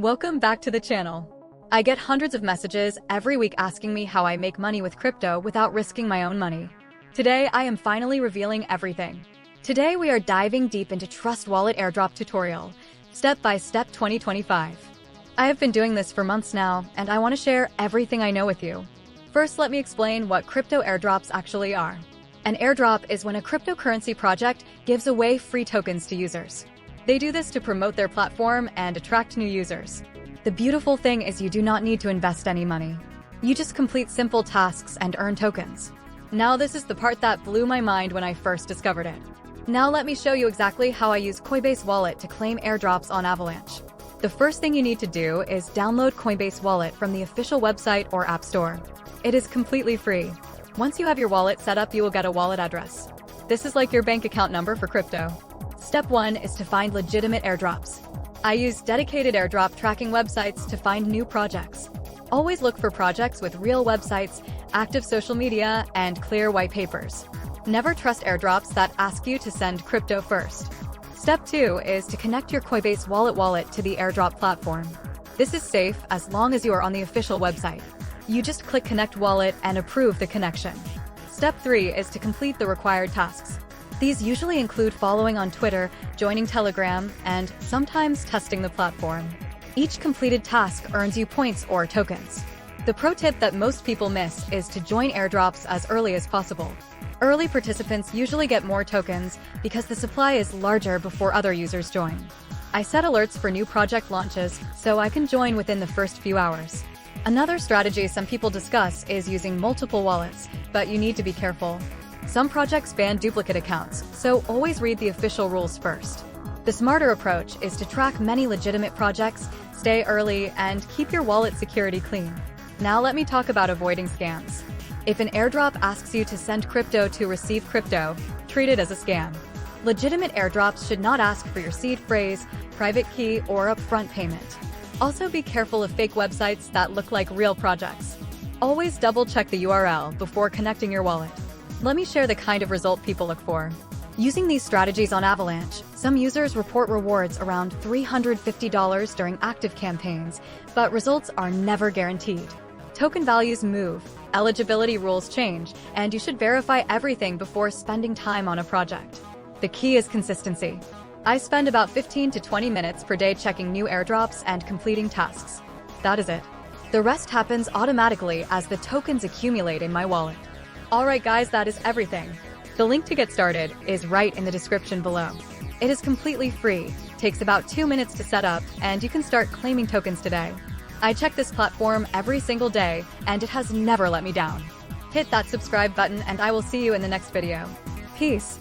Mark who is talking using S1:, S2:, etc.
S1: Welcome back to the channel. I get hundreds of messages every week asking me how I make money with crypto without risking my own money. Today, I am finally revealing everything. Today, we are diving deep into Trust Wallet Airdrop tutorial, step-by-step 2025. I have been doing this for months now, and I want to share everything I know with you. First, let me explain what crypto airdrops actually are. An airdrop is when a cryptocurrency project gives away free tokens to users. They do this to promote their platform and attract new users. The beautiful thing is you do not need to invest any money. You just complete simple tasks and earn tokens. Now this is the part that blew my mind when I first discovered it. Now let me show you exactly how I use Coinbase Wallet to claim airdrops on Avalanche. The first thing you need to do is download Coinbase Wallet from the official website or app store. It is completely free. Once you have your wallet set up, you will get a wallet address. This is like your bank account number for crypto. Step 1 is to find legitimate airdrops. I use dedicated airdrop tracking websites to find new projects. Always look for projects with real websites, active social media, and clear white papers. Never trust airdrops that ask you to send crypto first. Step 2 is to connect your Coinbase wallet to the airdrop platform. This is safe as long as you are on the official website. You just click Connect Wallet and approve the connection. Step 3 is to complete the required tasks. These usually include following on Twitter, joining Telegram, and sometimes testing the platform. Each completed task earns you points or tokens. The pro tip that most people miss is to join airdrops as early as possible. Early participants usually get more tokens because the supply is larger before other users join. I set alerts for new project launches so I can join within the first few hours. Another strategy some people discuss is using multiple wallets, but you need to be careful. Some projects ban duplicate accounts, so always read the official rules first. The smarter approach is to track many legitimate projects, stay early, and keep your wallet security clean. Now let me talk about avoiding scams. If an airdrop asks you to send crypto to receive crypto, treat it as a scam. Legitimate airdrops should not ask for your seed phrase, private key, or upfront payment. Also be careful of fake websites that look like real projects. Always double-check the URL before connecting your wallet. Let me share the kind of result people look for. Using these strategies on Avalanche, some users report rewards around $350 during active campaigns, but results are never guaranteed. Token values move, eligibility rules change, and you should verify everything before spending time on a project. The key is consistency. I spend about 15 to 20 minutes per day checking new airdrops and completing tasks. That is it. The rest happens automatically as the tokens accumulate in my wallet. Alright guys, that is everything. The link to get started is right in the description below. It is completely free, takes about 2 minutes to set up, and you can start claiming tokens today. I check this platform every single day, and it has never let me down. Hit that subscribe button and I will see you in the next video. Peace.